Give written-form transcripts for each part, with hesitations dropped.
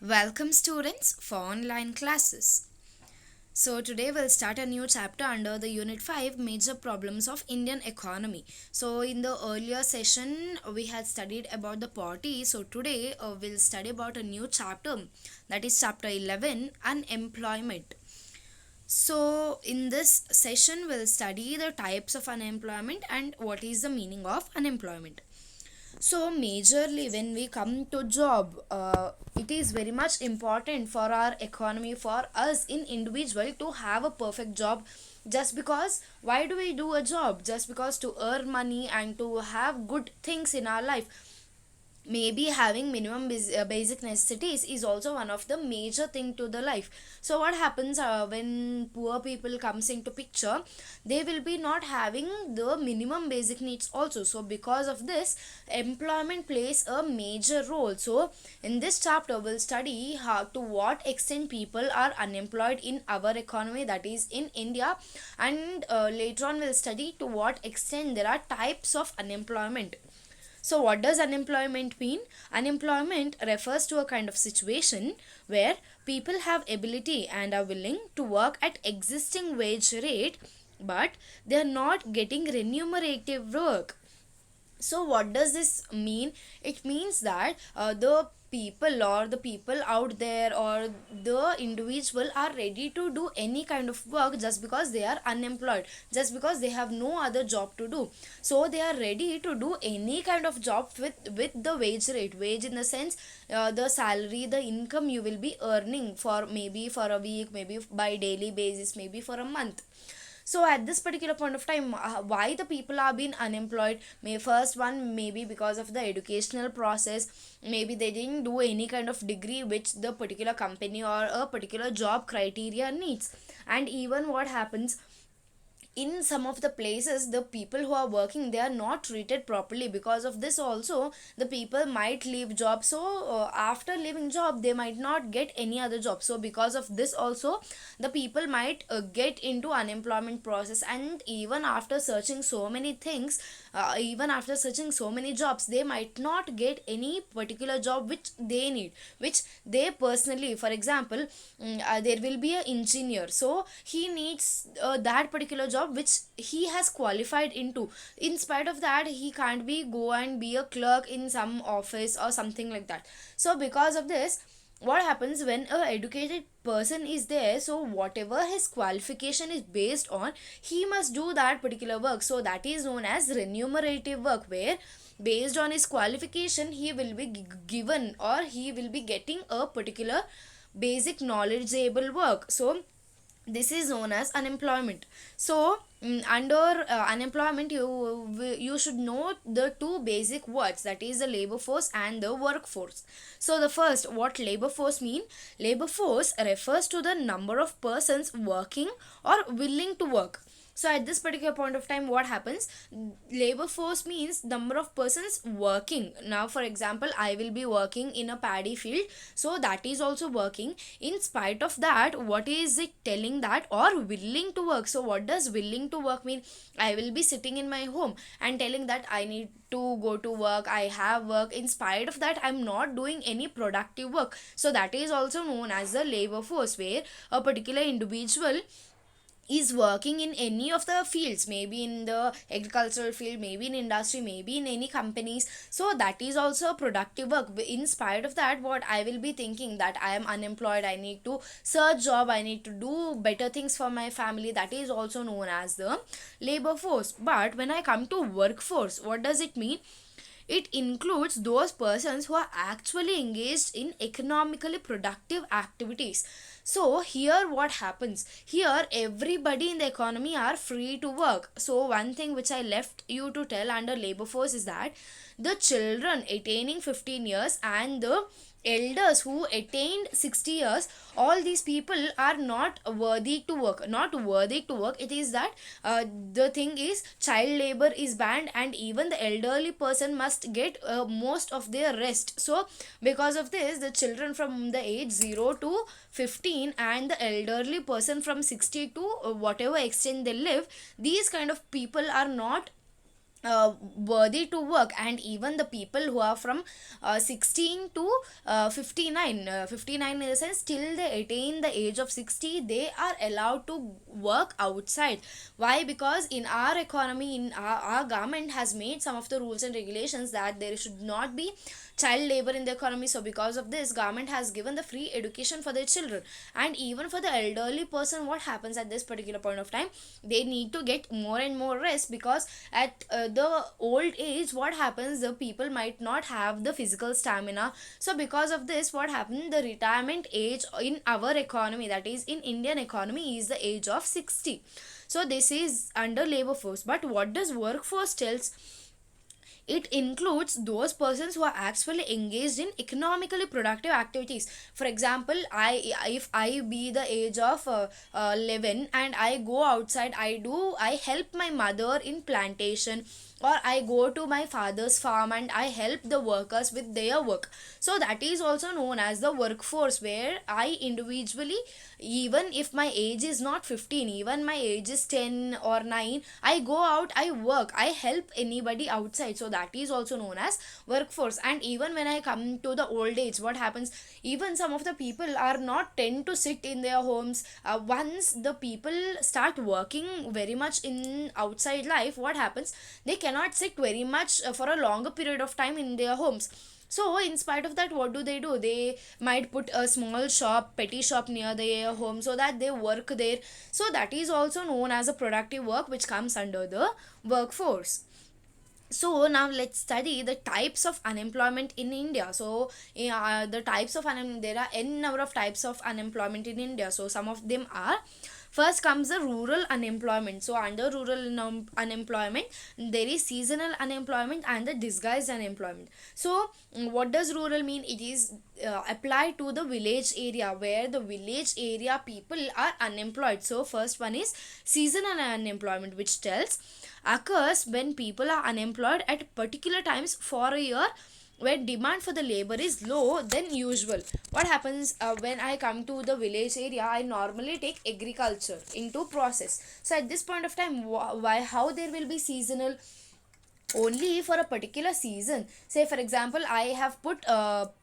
Welcome students for online classes. So today we'll start a new chapter under the unit 5 major problems of Indian economy. So in the earlier session we had studied about the poverty. So today we'll study about a new chapter, that is chapter 11, unemployment. So in this session we'll study the types of unemployment and what is the meaning of unemployment. So majorly when we come to job, it is very much important for our economy, for us in individual to have a perfect job. Just because why do we do a job? Just because to earn money and to have good things in our life. Maybe having minimum basic necessities is also one of the major thing to the life. So what happens when poor people comes into picture, they will be not having the minimum basic needs also. So because of this, employment plays a major role. So in this chapter we'll study how to what extent people are unemployed in our economy, that is in India, and later on we'll study to what extent there are types of unemployment. So, what does unemployment mean? Unemployment refers to a kind of situation where people have ability and are willing to work at existing wage rate, but they are not getting remunerative work. So what does this mean? It means that the people out there or the individual are ready to do any kind of work just because they are unemployed, just because they have no other job to do. So they are ready to do any kind of job with the wage in the sense, the salary, the income you will be earning for maybe for a week, maybe by daily basis, maybe for a month. So at this particular point of time, why the people are being unemployed? May first one maybe because of the educational process. Maybe they didn't do any kind of degree which the particular company or a particular job criteria needs. And even what happens, in some of the places the people who are working, they are not treated properly. Because of this also the people might leave job. So after leaving job they might not get any other job. So because of this also the people might get into unemployment process. And even after searching so many things, even after searching so many jobs, they might not get any particular job which they need, which they personally, for example, there will be an engineer, so he needs that particular job which he has qualified into. In spite of that, he can't be go and be a clerk in some office or something like that. So because of this, what happens when a educated person is there, so whatever his qualification is based on, he must do that particular work. So that is known as remunerative work, where based on his qualification he will be given, or he will be getting a particular basic knowledgeable work. So this is known as unemployment. So under unemployment, you should know the two basic words, that is the labor force and the workforce. So the first, what labor force mean? Labor force refers to the number of persons working or willing to work. So at this particular point of time, what happens? Labor force means number of persons working. Now for example, I will be working in a paddy field, so that is also working. In spite of that, what is it telling? That or willing to work. So what does willing to work mean? I will be sitting in my home and telling that I need to go to work, I have work. In spite of that, I'm not doing any productive work. So that is also known as the labor force, where a particular individual is working in any of the fields, maybe in the agricultural field, maybe in industry, maybe in any companies. So that is also a productive work. In spite of that, what I will be thinking, that I am unemployed, I need to search job, I need to do better things for my family, that is also known as the labor force. But when I come to workforce, what does it mean? It includes those persons who are actually engaged in economically productive activities. So here what happens? Here everybody in the economy are free to work. So one thing which I left you to tell under labor force is that the children attaining 15 years and the elders who attained 60 years, all these people are not worthy to work. Not worthy to work, it is that the thing is child labor is banned, and even the elderly person must get most of their rest. So because of this, the children from the age 0 to 15 and the elderly person from 60 to whatever extent they live, these kind of people are not worthy to work. And even the people who are from 16 to 59, 59 in the sense till they attain the age of 60, they are allowed to work outside. Why? Because in our economy, in our government has made some of the rules and regulations that there should not be child labor in the economy. So because of this, government has given the free education for their children. And even for the elderly person, what happens at this particular point of time, they need to get more and more rest, because at the old age, what happens, the people might not have the physical stamina. So because of this, what happened, the retirement age in our economy, that is in Indian economy, is the age of 60. So this is under labor force. But what does workforce tells? It includes those persons who are actually engaged in economically productive activities. For example, if I be the age of 11 and I go outside, I help my mother in plantation, or I go to my father's farm and I help the workers with their work. So that is also known as the workforce, where I individually, even if my age is not 15, even my age is 10 or 9, I go out, I work, I help anybody outside. So that is also known as workforce. And even when I come to the old age, what happens, even some of the people are not tend to sit in their homes. Once the people start working very much in outside life, what happens, they cannot sit very much for a longer period of time in their homes. So in spite of that, what do? They might put a small shop, petty shop near their home, so that they work there. So that is also known as a productive work, which comes under the workforce. So now let's study the types of unemployment in India. So the types of there are n number of types of unemployment in India. So some of them are, first comes the rural unemployment. So under rural unemployment, there is seasonal unemployment and the disguised unemployment. So what does rural mean? It is applied to the village area, where the village area people are unemployed. So first one is seasonal unemployment, which tells occurs when people are unemployed at particular times for a year, when demand for the labor is low than usual. What happens, when I come to the village area, I normally take agriculture into process. So at this point of time, why, how there will be seasonal? Only for a particular season. Say for example, I have put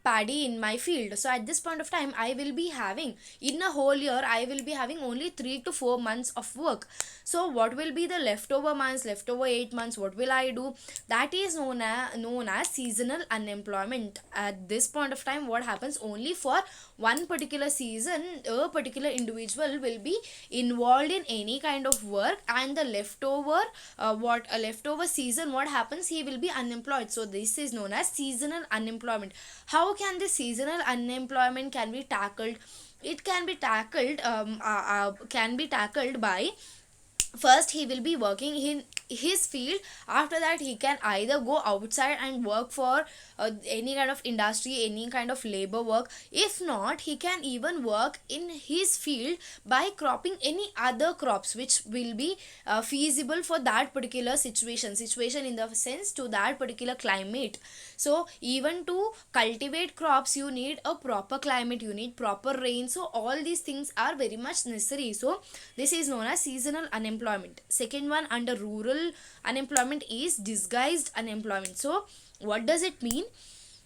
paddy in my field. So at this point of time, I will be having, in a whole year, I will be having only 3 to 4 months of work. So what will be the leftover months, leftover 8 months, what will I do? That is known as seasonal unemployment. At this point of time, what happens, only for one particular season, a particular individual will be involved in any kind of work, and the leftover what a leftover season, what happens, he will be unemployed. So this is known as seasonal unemployment. How can this seasonal unemployment can be tackled? It can be tackled by, first he will be working in his field. After that, he can either go outside and work for any kind of industry, any kind of labor work. If not, he can even work in his field by cropping any other crops which will be feasible for that particular situation in the sense to that particular climate. So even to cultivate crops, you need a proper climate, you need proper rain. So all these things are very much necessary. So this is known as seasonal unemployment. Second one under rural unemployment is disguised unemployment. So what does it mean?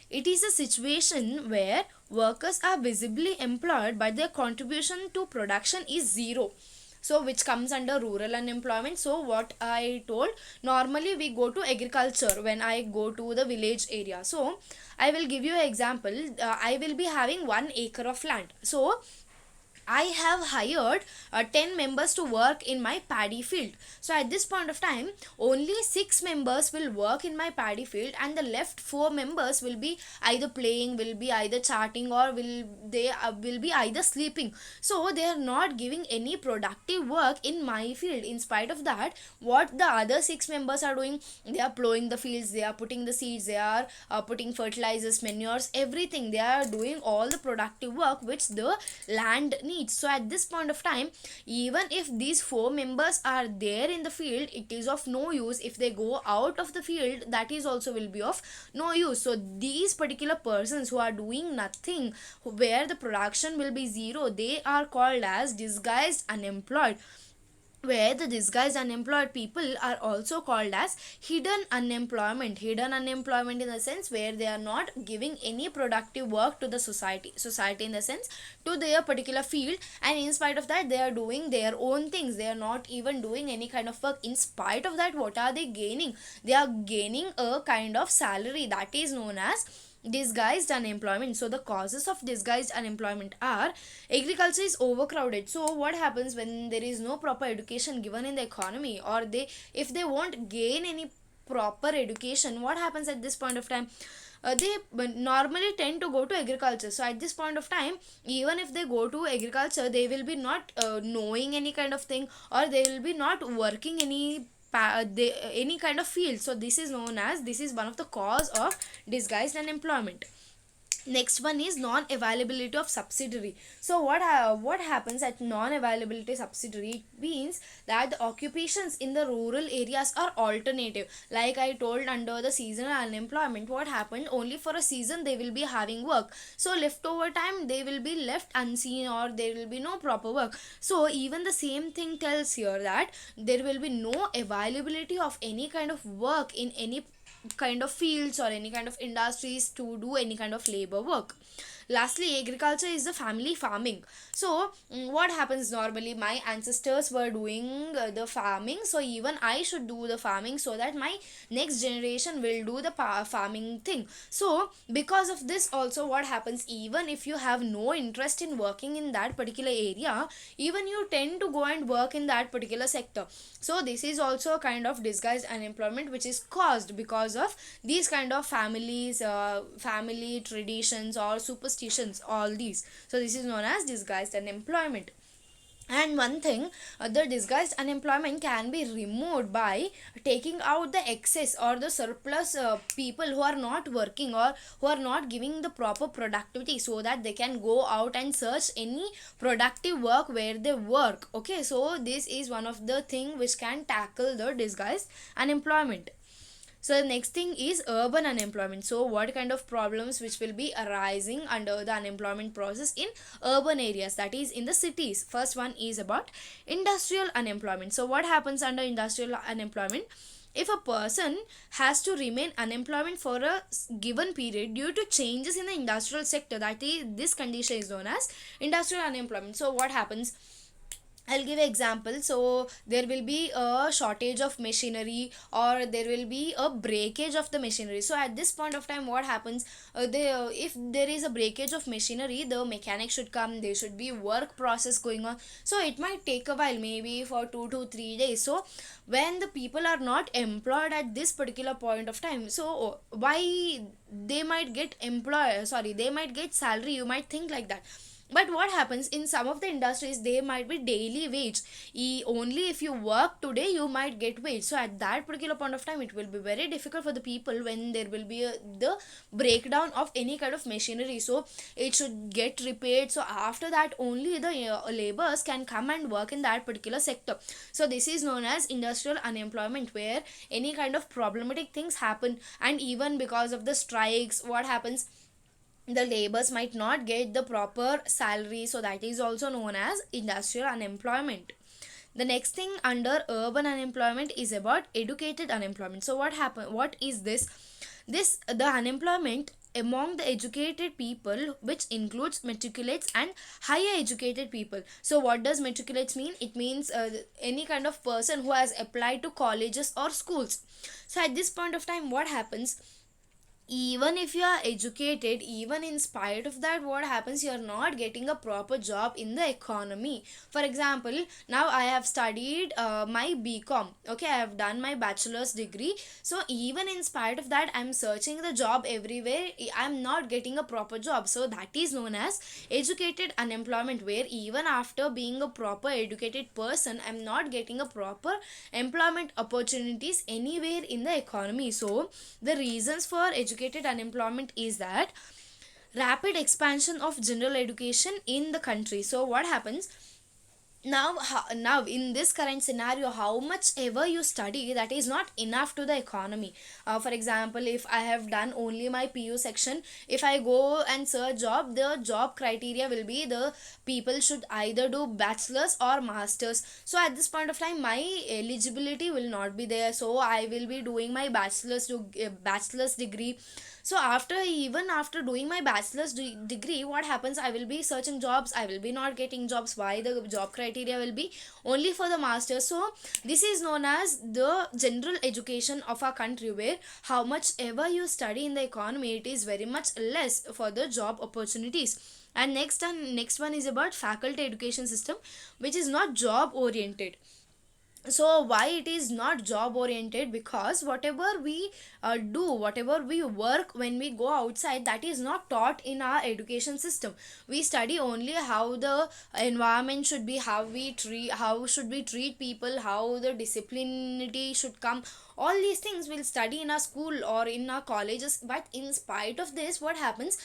It is a situation where workers are visibly employed but their contribution to production is zero. So which comes under rural unemployment. So what I told, normally we go to agriculture when I go to the village area. So I will give you an example. I will be having 1 acre of land. So I have hired 10 members to work in my paddy field. So at this point of time, only 6 members will work in my paddy field, and the left 4 members will be either playing, will be either chatting, or will be either sleeping. So they are not giving any productive work in my field. In spite of that, what the other 6 members are doing, they are plowing the fields, they are putting the seeds, they are putting fertilizers, manures, everything. They are doing all the productive work which the land needs. So at this point of time, even if these 4 members are there in the field, it is of no use. If they go out of the field, that is also will be of no use. So these particular persons who are doing nothing, where the production will be zero, they are called as disguised unemployed. where the disguised unemployed people are also called as hidden unemployment in the sense where they are not giving any productive work to the society in the sense to their particular field, and in spite of that they are doing their own things, they are not even doing any kind of work. In spite of that, what are they gaining? They are gaining a kind of salary that is known as disguised unemployment. So the causes of disguised unemployment are: agriculture is overcrowded. So what happens when there is no proper education given in the economy, or they, if they won't gain any proper education, what happens at this point of time? They normally tend to go to agriculture. So at this point of time, even if they go to agriculture, they will be not knowing any kind of thing, or they will be not working any kind of field. So this is known as, this is one of the cause of disguised unemployment. Next one is non availability of subsidiary. So what happens at non availability subsidiary? It means that the occupations in the rural areas are alternative. Like I told, under the seasonal unemployment, what happened, only for a season they will be having work, so leftover time they will be left unseen, or there will be no proper work. So even the same thing tells here that there will be no availability of any kind of work in any kind of fields or any kind of industries to do any kind of labor work. Lastly, agriculture is the family farming. So what happens, normally my ancestors were doing the farming, so even I should do the farming so that my next generation will do the farming thing. So because of this also, what happens, even if you have no interest in working in that particular area, even you tend to go and work in that particular sector. So this is also a kind of disguised unemployment which is caused because of these kind of family traditions or superstitions, all these. So this is known as disguised unemployment. And one thing, the disguised unemployment can be removed by taking out the excess or the surplus people who are not working or who are not giving the proper productivity, so that they can go out and search any productive work where they work. Okay, so this is one of the thing which can tackle the disguised unemployment. So the next thing is urban unemployment. So what kind of problems which will be arising under the unemployment process in urban areas, that is in the cities? First one is about industrial unemployment. So what happens under industrial unemployment? If a person has to remain unemployment for a given period due to changes in the industrial sector, that is, this condition is known as industrial unemployment. So what happens, I'll give an example. So there will be a shortage of machinery, or there will be a breakage of the machinery. So at this point of time, what happens, if there is a breakage of machinery, the mechanic should come, there should be work process going on. So it might take a while, maybe for 2 to 3 days. So when the people are not employed at this particular point of time, so why they might get employ sorry they might get salary, you might think like that. But what happens in some of the industries, they might be daily wage. Only if you work today you might get wage. So at that particular point of time, it will be very difficult for the people when there will be the breakdown of any kind of machinery. So it should get repaired, so after that only the laborers can come and work in that particular sector. So this is known as industrial unemployment, where any kind of problematic things happen, and even because of the strikes, what happens, the laborers might not get the proper salary. So that is also known as industrial unemployment. The next thing under urban unemployment is about educated unemployment. So what is this? The unemployment among the educated people, which includes matriculates and higher educated people. So what does matriculates mean? It means any kind of person who has applied to colleges or schools. So at this point of time, what happens, even if you are educated, even in spite of that, what happens, you are not getting a proper job in the economy. For example, now I have studied my BCom. Okay, I have done my bachelor's degree. So even in spite of that, I'm searching the job everywhere, I'm not getting a proper job. So that is known as educated unemployment, where even after being a proper educated person, I'm not getting a proper employment opportunities anywhere in the economy. So the reasons for educated unemployment is that rapid expansion of general education in the country. So what happens, Now in this current scenario, how much ever you study, that is not enough to the economy. For example, if I have done only my PU section, if I go and search job, the job criteria will be the people should either do bachelor's or master's. So at this point of time, my eligibility will not be there, so I will be doing my bachelor's degree. So after, even after doing my degree, what happens, I will be searching jobs, I will be not getting jobs. Why? The job criteria will be only for the masters. So this is known as the general education of our country, where how much ever you study in the economy, it is very much less for the job opportunities. And next one is about faculty education system, which is not job oriented. So why it is not job oriented? Because whatever we do, whatever we work when we go outside, that is not taught in our education system. We study only how the environment should be, how should we treat people, how the disciplinarity should come. All these things we'll study in our school or in our colleges. But in spite of this, what happens,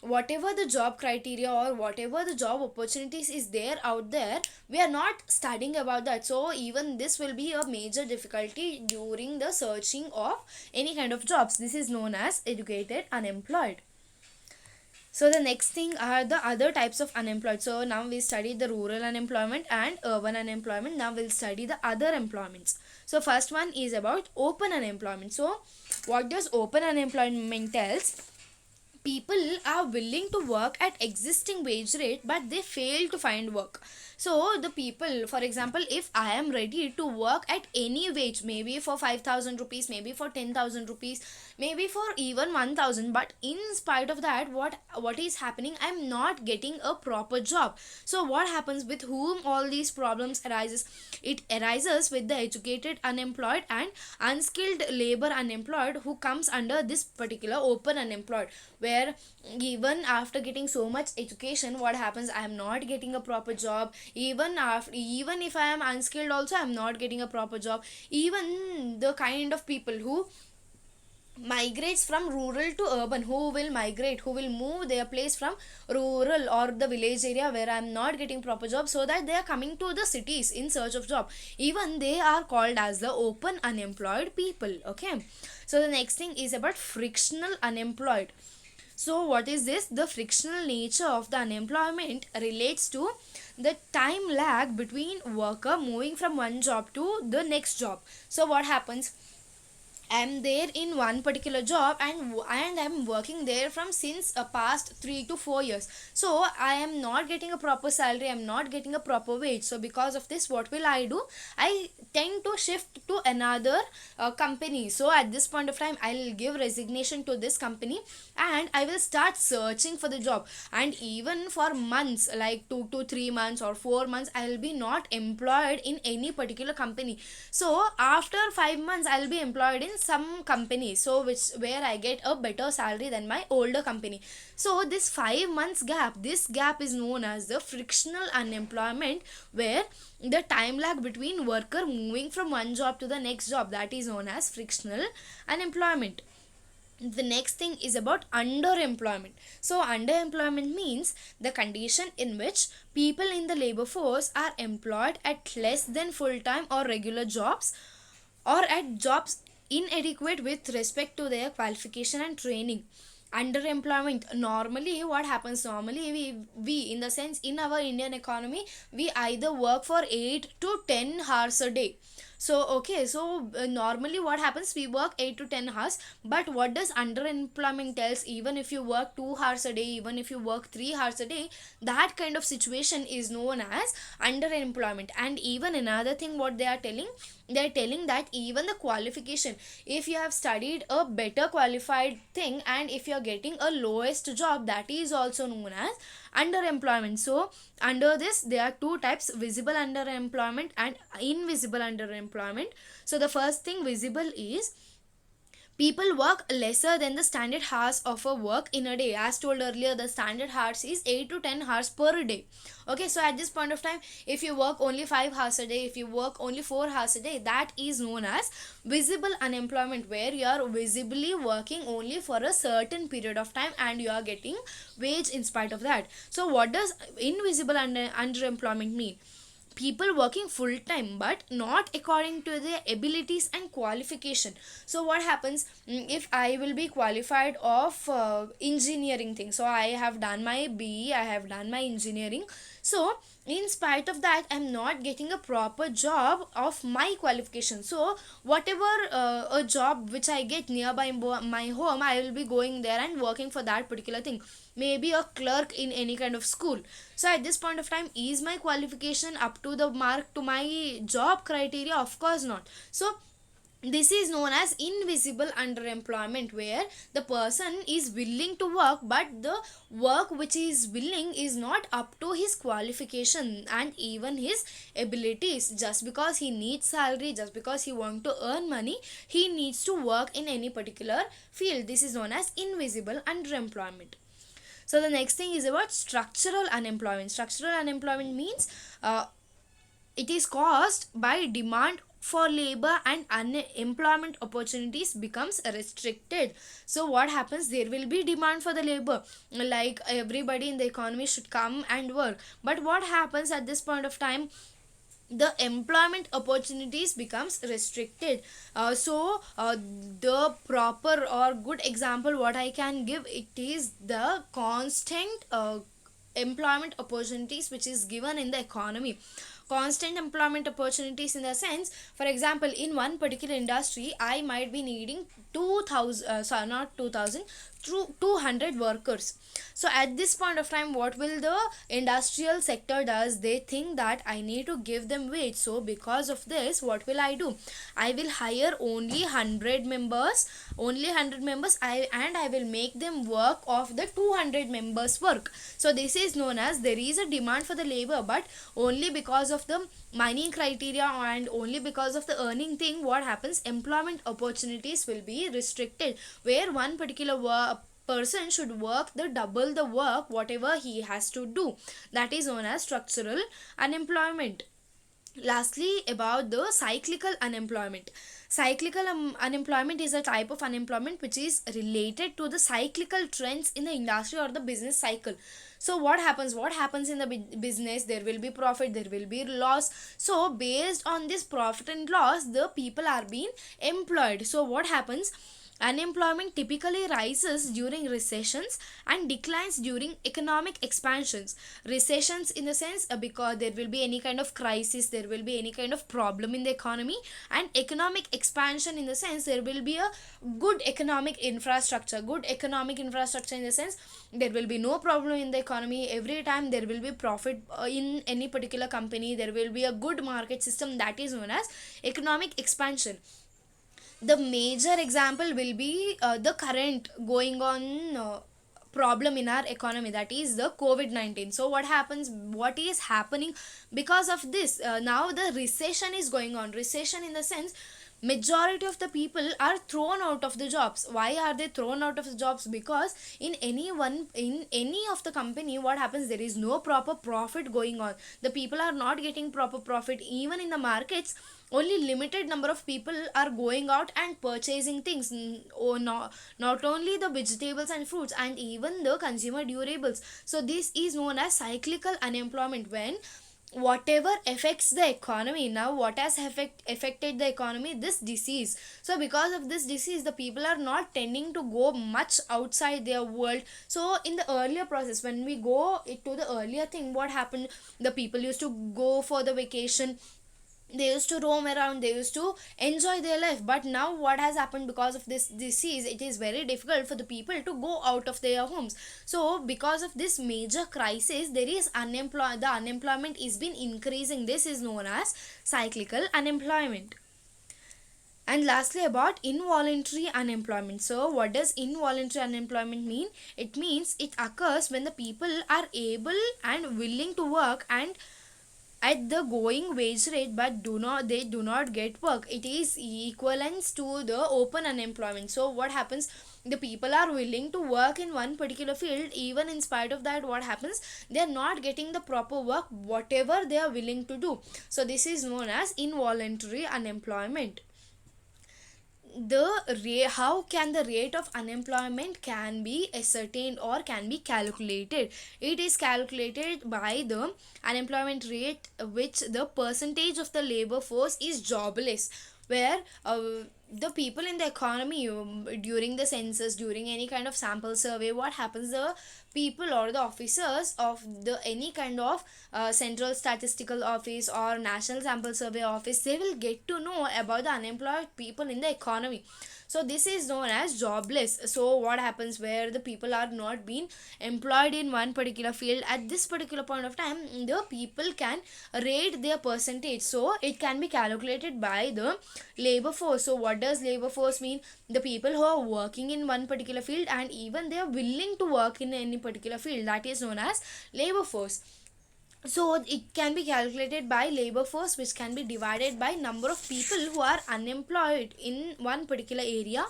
whatever the job criteria or whatever the job opportunities is there out there, we are not studying about that. So even this will be a major difficulty during the searching of any kind of jobs. This is known as educated unemployed. So the next thing are the other types of unemployed. So now we studied the rural unemployment and urban unemployment. Now we'll study the other employments. So first one is about open unemployment. So what does open unemployment tells? People are willing to work at existing wage rate, but they fail to find work. So the people, for example, if I am ready to work at any wage, maybe for 5,000 rupees, maybe for 10,000 rupees, maybe for even 1,000, but in spite of that, what is happening, I am not getting a proper job. So what happens, with whom all these problems arises? It arises with the educated unemployed and unskilled labor unemployed, who comes under this particular open unemployed, where even after getting so much education, what happens, I am not getting a proper job. Even if I am unskilled also, I am not getting a proper job. Even the kind of people who migrates from rural to urban, who will move their place from rural or the village area where I'm not getting proper job, so that they are coming to the cities in search of job, even they are called as the open unemployed people. Okay, so the next thing is about frictional unemployed. So what is this? The frictional nature of the unemployment relates to the time lag between worker moving from one job to the next job. So what happens, I'm there in one particular job, and I'm working there from since past 3 to 4 years. So I am not getting a proper salary, I'm not getting a proper wage. So because of this, what will I do? I tend to shift to another company. So at this point of time, I'll give resignation to this company, and I will start searching for the job. And even for months, like 2 to 3 months or 4 months, I will be not employed in any particular company. So after 5 months, I'll be employed in some company, so where I get a better salary than my older company. So this 5 months gap, this gap is known as the frictional unemployment, where the time lag between worker moving from one job to the next job, that is known as frictional unemployment. The next thing is about underemployment. So underemployment means the condition in which people in the labor force are employed at less than full time or regular jobs, or at jobs inadequate with respect to their qualification and training. Underemployment, normally what happens, normally we in the sense, in our Indian economy, we either work for 8 to 10 hours a day. So okay, so normally what happens, we work 8 to 10 hours. But what does underemployment tells? Even if you work 2 hours a day, even if you work 3 hours a day, that kind of situation is known as underemployment. And even another thing, what they are telling, they are telling that even the qualification, if you have studied a better qualified thing, and if you are getting a lowest job, that is also known as underemployment. So under this, there are two types: visible underemployment and invisible underemployment. So the first thing, visible, is people work lesser than the standard hours of a work in a day. As told earlier, the standard hours is 8 to 10 hours per day. Okay, so at this point of time, if you work only 5 hours a day, if you work only 4 hours a day, that is known as visible unemployment, where you are visibly working only for a certain period of time and you are getting wage in spite of that. So what does invisible underemployment mean? people working full time but not according to their abilities and qualification. So what happens, if I will be qualified of engineering thing, so I have done my BE, I have done my engineering, so in spite of that I'm not getting a proper job of my qualification. So whatever a job which I get nearby my home, I will be going there and working for that particular thing, maybe a clerk in any kind of school. So at this point of time, is my qualification up to the mark to my job criteria? Of course not. So this is known as invisible underemployment, where the person is willing to work but the work which is willing is not up to his qualification and even his abilities. Just because he needs salary, just because he want to earn money, he needs to work in any particular field. This is known as invisible underemployment. So the next thing is about structural unemployment. Structural unemployment means it is caused by demand for labor and unemployment opportunities becomes restricted. So what happens, there will be demand for the labor, like everybody in the economy should come and work, but what happens at this point of time, the employment opportunities becomes restricted. The proper or good example what I can give, it is the constant employment opportunities which is given in the economy. Constant employment opportunities in the sense, for example, in one particular industry I might be needing 2000 sorry, not 2000, 200 workers. So at this point of time, what will the industrial sector does, they think that I need to give them wage. So because of this, what will I do, I will hire only 100 members, only 100 members, and I will make them work of the 200 members work. So this is known as, there is a demand for the labor, but only because of the mining criteria and only because of the earning thing, what happens, employment opportunities will be restricted, where one particular person should work the double the work whatever he has to do. That is known as structural unemployment. Lastly, about the cyclical unemployment. Cyclical unemployment is a type of unemployment which is related to the cyclical trends in the industry or the business cycle. So what happens in the business, there will be profit, there will be loss. So based on this profit and loss, the people are being employed. So what happens, unemployment typically rises during recessions and declines during economic expansions. Recessions in the sense, because there will be any kind of crisis, there will be any kind of problem in the economy, and economic expansion in the sense, there will be a good economic infrastructure. Good economic infrastructure in the sense, there will be no problem in the economy. Every time there will be profit in any particular company, there will be a good market system. That is known as economic expansion. The major example will be the current going on problem in our economy, that is the COVID-19. So what happens, what is happening because of this, now the recession is going on. Recession in the sense, majority of the people are thrown out of the jobs. Why are they thrown out of the jobs? Because in any of the company, what happens, there is no proper profit going on. The people are not getting proper profit. Even in the markets, only limited number of people are going out and purchasing things. Or not only the vegetables and fruits, and even the consumer durables. So this is known as cyclical unemployment, when whatever affects the economy. Now what has affected the economy, this disease. So because of this disease, the people are not tending to go much outside their world. So in the earlier process, when we go to the earlier thing, what happened, the people used to go for the vacation, they used to roam around, they used to enjoy their life. But now what has happened, because of this disease, it is very difficult for the people to go out of their homes. So because of this major crisis, there is the unemployment is been increasing. This is known as cyclical unemployment. And lastly, about involuntary unemployment. So what does involuntary unemployment mean? It means it occurs when the people are able and willing to work and at the going wage rate, but they do not get work. It is equivalent to the open unemployment. So what happens, the people are willing to work in one particular field, even in spite of that, what happens, they are not getting the proper work whatever they are willing to do. So this is known as involuntary unemployment. how can the rate of unemployment can be ascertained or can be calculated? It is calculated by the unemployment rate, which the percentage of the labor force is jobless, where the people in the economy, during the census, during any kind of sample survey, what happens, the people or the officers of the any kind of central statistical office or national sample survey office, they will get to know about the unemployed people in the economy. So this is known as jobless. So what happens, where the people are not being employed in one particular field at this particular point of time, the people can rate their percentage, so it can be calculated by the labor force. So what does labor force mean? The people who are working in one particular field and even they are willing to work in any particular field, that is known as labor force. So it can be calculated by labor force, which can be divided by number of people who are unemployed in one particular area.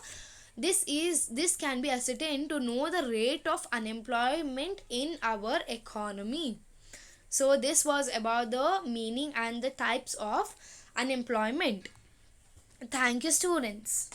This can be ascertained to know the rate of unemployment in our economy. So this was about the meaning and the types of unemployment. Thank you, students.